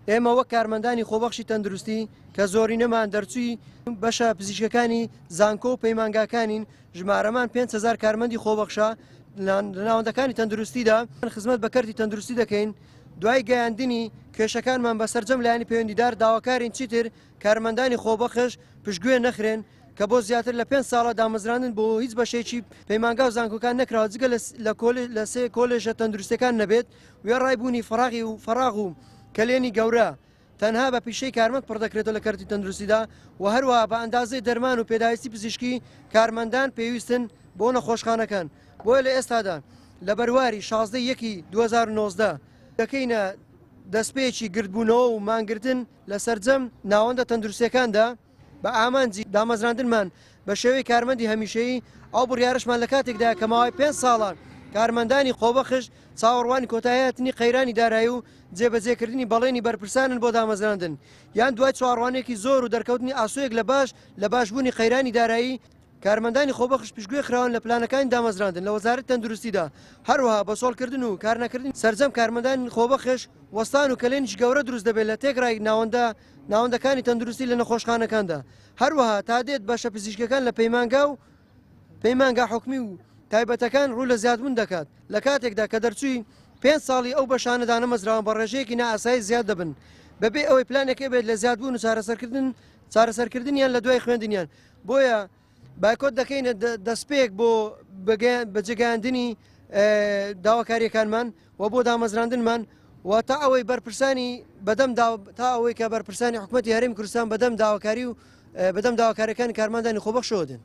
ئێمە وەک کارمەندانی خۆبەخشی تەندروستی کە زۆرینەمان دەرچووی بەشە پزیشکەکانی زانکۆ و پەیمانگاکانین ژمارەمان 5,000 کارمەندی خۆبەخشە لە ناوەندەکانی تەندروستیدا خزمەت بە کەرتی تەندروستی دەکەین. دوای گەیاندنی کێشەکانمان بەسەرجەم لایەنی پەیوەندیدار داواکارین چیتر کارمەندانی خۆبەخش پشتگوێ نەخرێن کە بۆ زیاتر لە 5 ساڵە دامەزراندن بۆ هیچ بەشێکی پەیمانگا و زانکۆکان نەکراوە جگە لە سێ کۆلێژە تەندروستەکان نەبێت وێ ڕایبوونی فراغ و کەلێنی گەورە تەنها بە پیشەی کارمەند پڕ دەکرێتەوە لە کەرتی تەندروستیدا و هەروە بە ئەندازەی دەرمان و پێداویستی پزیشکی کارمەندان پێویستن بۆ نەخۆشخانەکان. بۆیە لە ئێستادا لە بەرواری 16/1/2019 دەکەینە دەستپێکی گردبوونەوە و مانگرتن لە سەرجەم ناوەندە تەندروستیەکاندا بە ئامانجی دامەزراندنمان بە شێوەی کارمەندی هەمیشەیی ئەو بڕیارشمان لە کاتێکدا کە ماوەی 5 ساڵان کارمەندانی خۆبەخش چاوەڕوانی کۆتاییەتنی قەیرانی دارایی و جێبەجێکردنی بەڵێنی بەرپرسانن بۆ دامەزراندن یان دوای چاوەڕوانێکی زۆر و دەرکەوتنی ئاسوویەک لە باشبوونی قەیرانی دارایی کارمەندانی خۆبەخش پشتگوێ خراون لە پلانەکانی دامەزراندن لە وەزارەتی تەندروستیدا هەروەها بە سۆڵکردن و کارنەکردن سەرجەم کارمەندانی خۆبەخش وەستان و کەلێنیش گەورە دروست دەبێت لە تێکڕای ناوەندەکانی تەندروستی لە نەخۆشخانەکاندا. هەروەها تا دێت بەشە پزیشکەکان لە پەیمانگا حکمی و تایبەتەکان ڕوو لە زیادبوون دەکات لە کاتێکدا کە دەرچووی 5 ساڵی ئەو بەشانەدا نەمەزراون بە ڕێژەیەکی نائاسایی زیاد دەبن بەبێ ئەوەی پلانێکە بێت لە زیادبوون و چارەسەرکردنیان لە دوای خوێندنیان. بۆیە بایکۆت دەکەینە دەستپێک بۆ بەجێگەیاندنی داواکاریەکانمان و بۆ دامەزراندنمان و تا ئەوەی بەرپرسانی تا ئەوەی کە بەرپرسانی حکوومەتی هەرێمی کوردستان بەدەم داواکاری و بەدەم داواکاریەکانی کارمەندانی خۆبەخشەوە دێن.